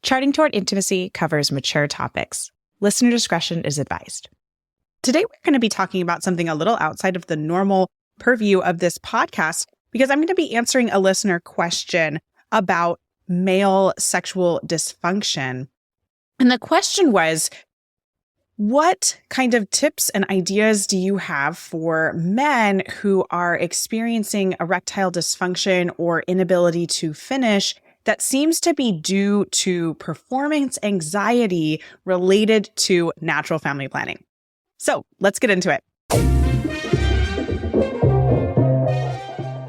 Charting Toward Intimacy covers mature topics. Listener discretion is advised. Today, we're going to be talking about something a little outside of the normal purview of this podcast because I'm going to be answering a listener question about male sexual dysfunction. And the question was, what kind of tips and ideas do you have for men who are experiencing erectile dysfunction or inability to finish that seems to be due to performance anxiety related to natural family planning? So let's get into it.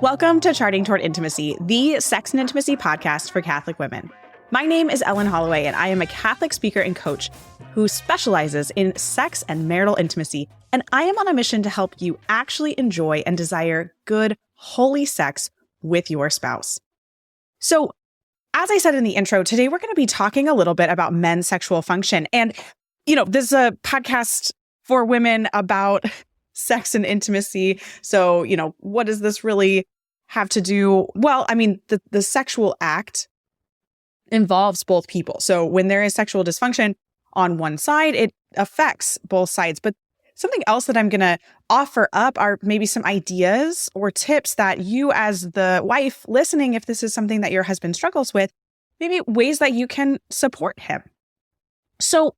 Welcome to Charting Toward Intimacy, the sex and intimacy podcast for Catholic women. My name is Ellen Holloway, and I am a Catholic speaker and coach who specializes in sex and marital intimacy. And I am on a mission to help you actually enjoy and desire good, holy sex with your spouse. So, as I said in the intro, today we're going to be talking a little bit about men's sexual function. And, this is a podcast for women about sex and intimacy. So, what does this really have to do? Well, the sexual act involves both people. So when there is sexual dysfunction on one side, it affects both sides. But something else that I'm going to offer up are maybe some ideas or tips that you as the wife listening, if this is something that your husband struggles with, maybe ways that you can support him. So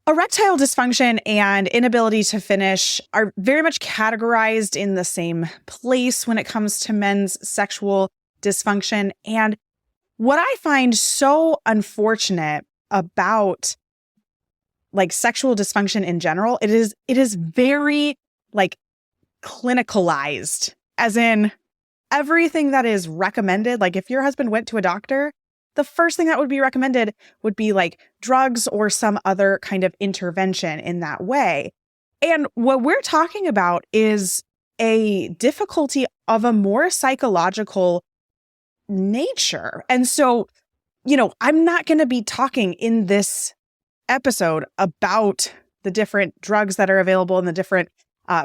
erectile dysfunction and inability to finish are very much categorized in the same place when it comes to men's sexual dysfunction. And what I find so unfortunate about sexual dysfunction in general, it is very clinicalized, as in everything that is recommended. If your husband went to a doctor, the first thing that would be recommended would be drugs or some other kind of intervention in that way. And what we're talking about is a difficulty of a more psychological nature. And so, I'm not going to be talking in this episode about the different drugs that are available and the different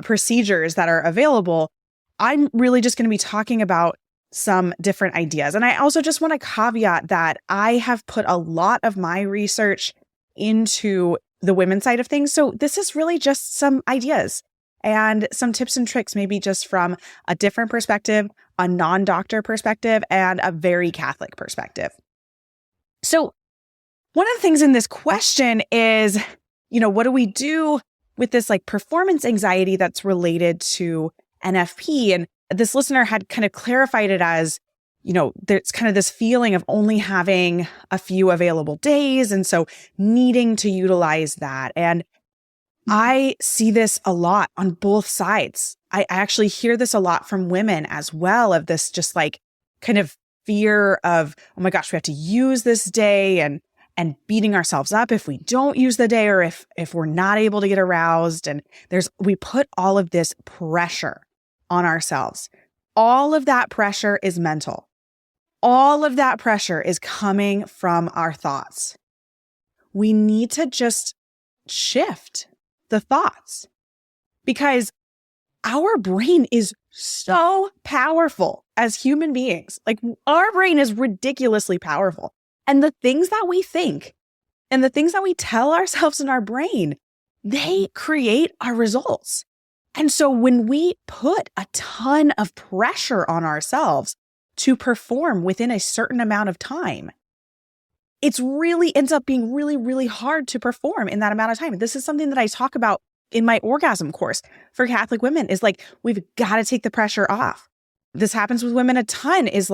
procedures that are available. I'm really just going to be talking about some different ideas. And I also just want to caveat that I have put a lot of my research into the women's side of things. So this is really just some ideas and some tips and tricks, maybe just from a different perspective, a non-doctor perspective, and a very Catholic perspective. So one of the things in this question is, what do we do with this performance anxiety that's related to NFP? And this listener had kind of clarified it as, there's kind of this feeling of only having a few available days. And so needing to utilize that. And I see this a lot on both sides. I actually hear this a lot from women as well, of this just kind of fear of, oh my gosh, we have to use this day and beating ourselves up if we don't use the day or if we're not able to get aroused. And we put all of this pressure on ourselves. All of that pressure is mental. All of that pressure is coming from our thoughts. We need to just shift the thoughts because our brain is so powerful as human beings. Our brain is ridiculously powerful. And the things that we think and the things that we tell ourselves in our brain, they create our results. And so when we put a ton of pressure on ourselves to perform within a certain amount of time, it really ends up being really, really hard to perform in that amount of time. This is something that I talk about in my orgasm course for Catholic women is we've got to take the pressure off. This happens with women a ton is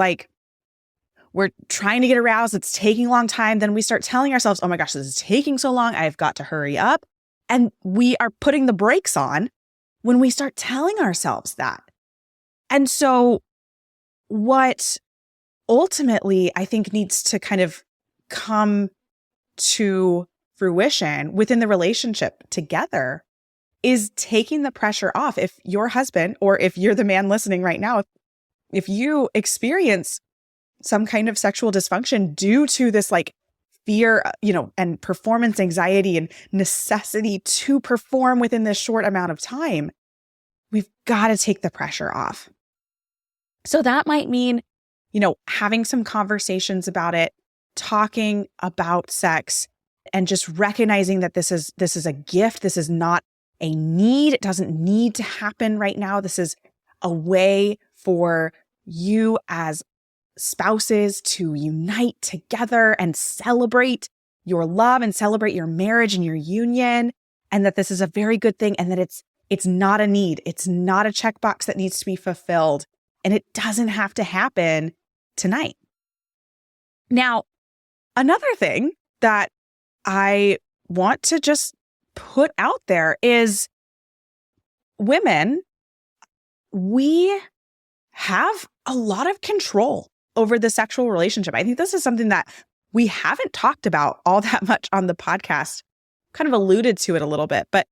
we're trying to get aroused. It's taking a long time. Then we start telling ourselves, oh my gosh, this is taking so long. I've got to hurry up. And we are putting the brakes on when we start telling ourselves that. And so what ultimately I think needs to kind of come to fruition within the relationship together is taking the pressure off. If your husband, or if you're the man listening right now, if you experience some kind of sexual dysfunction due to this fear, and performance anxiety and necessity to perform within this short amount of time, we've got to take the pressure off. So that might mean, having some conversations about it talking about sex and just recognizing that this is a gift. This is not a need. It doesn't need to happen right now. This is a way for you as spouses to unite together and celebrate your love and celebrate your marriage and your union, and that this is a very good thing, and that it's not a need. It's not a checkbox that needs to be fulfilled, and it doesn't have to happen tonight. Now, another thing that I want to just put out there is women, we have a lot of control over the sexual relationship. I think this is something that we haven't talked about all that much on the podcast, kind of alluded to it a little bit, but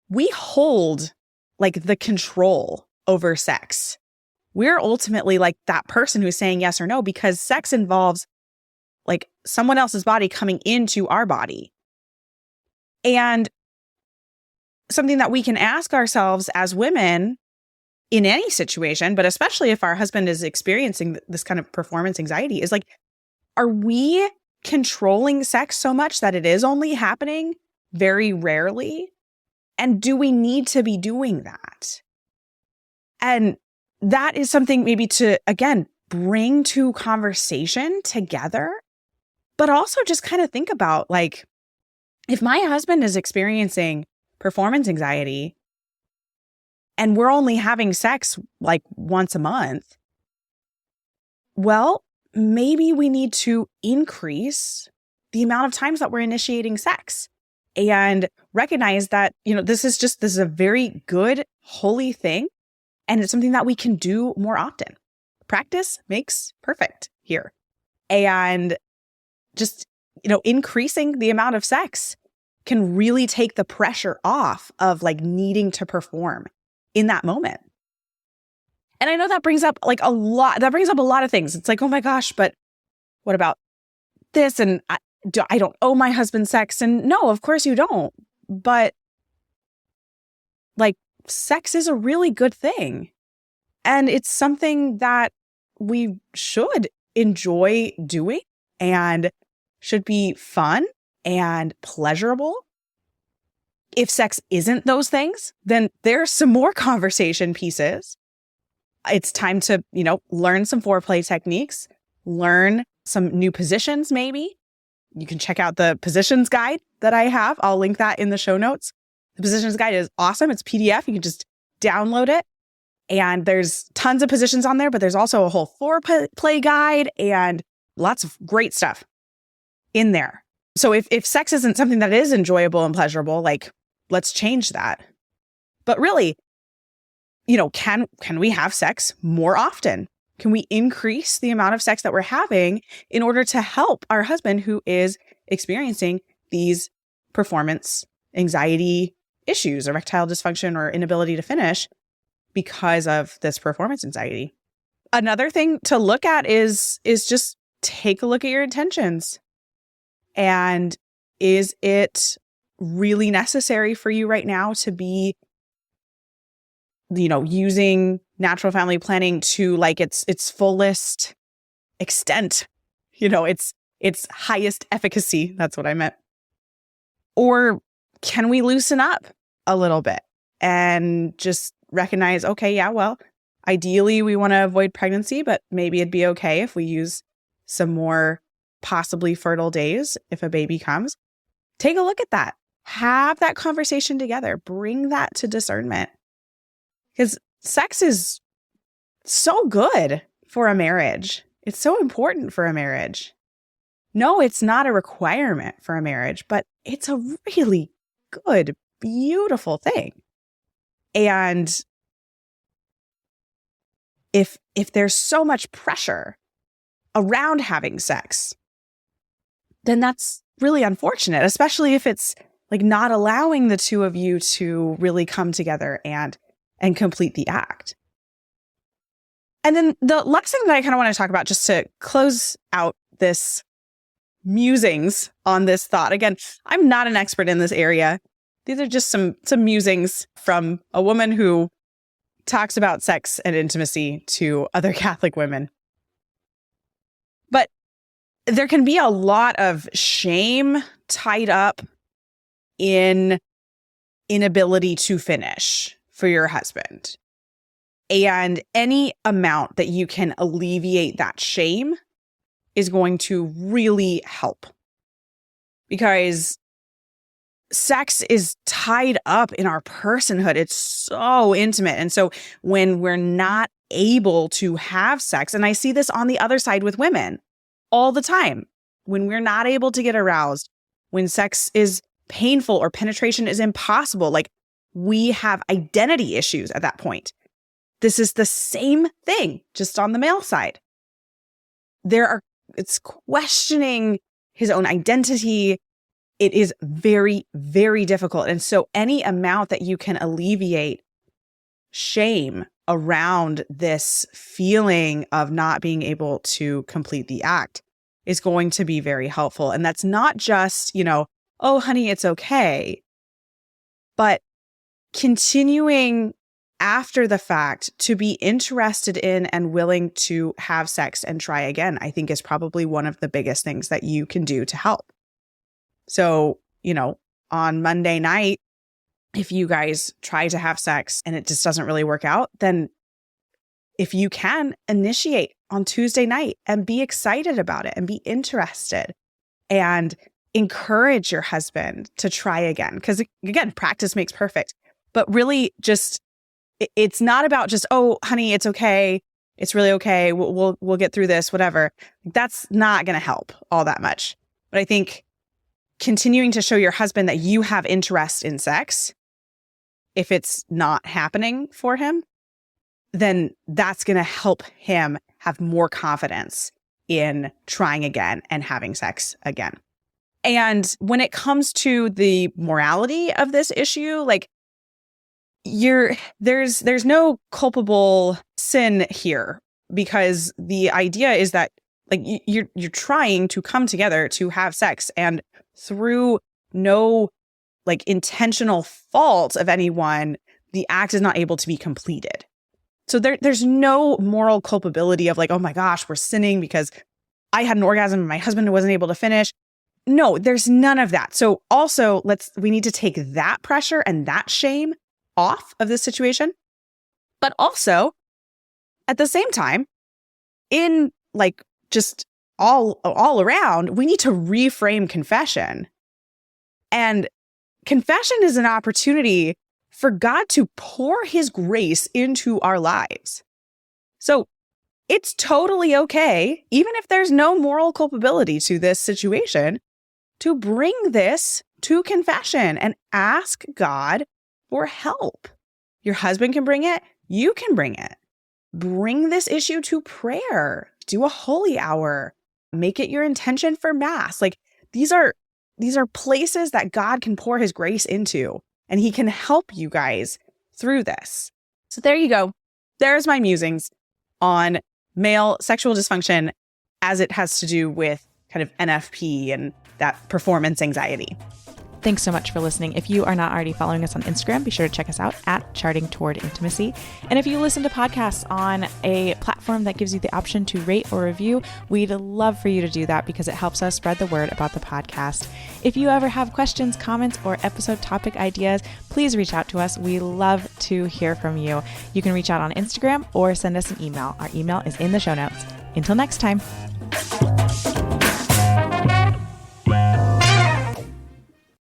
we hold like the control over sex. We're ultimately like that person who's saying yes or no, because sex involves like someone else's body coming into our body. And something that we can ask ourselves as women in any situation, but especially if our husband is experiencing this kind of performance anxiety, is like, are we controlling sex so much that it is only happening very rarely? And do we need to be doing that? And that is something maybe to, again, bring to conversation together, but also just kind of think about, like, if my husband is experiencing performance anxiety and we're only having sex like once a month, well, maybe we need to increase the amount of times that we're initiating sex and recognize that, this is a very good, holy thing. And it's something that we can do more often. Practice makes perfect here. And just, increasing the amount of sex can really take the pressure off of like needing to perform in that moment. And I know that brings up a lot of things. It's like, oh my gosh, but what about this? And I don't owe my husband sex. And no, of course you don't. But like, sex is a really good thing. And it's something that we should enjoy doing and should be fun and pleasurable. If sex isn't those things, then there's some more conversation pieces. It's time to, learn some foreplay techniques, learn some new positions maybe. You can check out the positions guide that I have. I'll link that in the show notes. The positions guide is awesome. It's PDF. You can just download it. And there's tons of positions on there, but there's also a whole foreplay guide and lots of great stuff in there. So if sex isn't something that is enjoyable and pleasurable, like, let's change that. But really, can we have sex more often? Can we increase the amount of sex that we're having in order to help our husband who is experiencing these performance anxiety issues, erectile dysfunction, or inability to finish because of this performance anxiety? Another thing to look at is just take a look at your intentions. And is it really necessary for you right now to be, using natural family planning to like its fullest extent, its highest efficacy? That's what I meant. Or can we loosen up a little bit and just recognize, okay, yeah, well, ideally we want to avoid pregnancy, but maybe it'd be okay if we use some more possibly fertile days if a baby comes. Take a look at that. Have that conversation together. Bring that to discernment. Because sex is so good for a marriage. It's so important for a marriage. No, it's not a requirement for a marriage, but it's a really good, beautiful thing. And if there's so much pressure around having sex, then that's really unfortunate, especially if it's like not allowing the two of you to really come together and complete the act. And then the last thing that I kind of want to talk about, just to close out this musings on this thought. Again, I'm not an expert in this area. These are just some musings from a woman who talks about sex and intimacy to other Catholic women. But there can be a lot of shame tied up in inability to finish for your husband. And any amount that you can alleviate that shame is going to really help. Because sex is tied up in our personhood. It's so intimate. And so when we're not able to have sex, and I see this on the other side with women all the time, when we're not able to get aroused, when sex is painful or penetration is impossible, like we have identity issues at that point. This is the same thing, just on the male side. It's questioning his own identity. It is very, very difficult. And so any amount that you can alleviate shame around this feeling of not being able to complete the act is going to be very helpful. And that's not just, oh, honey, it's okay, but continuing after the fact to be interested in and willing to have sex and try again, I think is probably one of the biggest things that you can do to help. So, on Monday night, if you guys try to have sex and it just doesn't really work out, then if you can, initiate on Tuesday night and be excited about it and be interested and encourage your husband to try again. Because again, practice makes perfect. But really just, it's not about just, oh, honey, it's okay. It's really okay. We'll get through this, whatever. That's not going to help all that much. But I think continuing to show your husband that you have interest in sex, if it's not happening for him, then that's going to help him have more confidence in trying again and having sex again. And when it comes to the morality of this issue, like there's no culpable sin here, because the idea is that like you're trying to come together to have sex, and through no like intentional fault of anyone, the act is not able to be completed. So there's no moral culpability of like, oh my gosh, we're sinning because I had an orgasm and my husband wasn't able to finish. No, there's none of that. So also we need to take that pressure and that shame off of this situation. But also at the same time, in like just all around, we need to reframe confession. And confession is an opportunity for God to pour his grace into our lives. So it's totally okay, even if there's no moral culpability to this situation, to bring this to confession and ask God for help. Your husband can bring it. You can bring it. Bring this issue to prayer. Do a holy hour. Make it your intention for Mass. Like these are places that God can pour his grace into, and he can help you guys through this. So there you go. There's my musings on male sexual dysfunction as it has to do with kind of NFP and that performance anxiety. Thanks so much for listening. If you are not already following us on Instagram, be sure to check us out at Charting Toward Intimacy. And if you listen to podcasts on a platform that gives you the option to rate or review, we'd love for you to do that because it helps us spread the word about the podcast. If you ever have questions, comments, or episode topic ideas, please reach out to us. We love to hear from you. You can reach out on Instagram or send us an email. Our email is in the show notes. Until next time.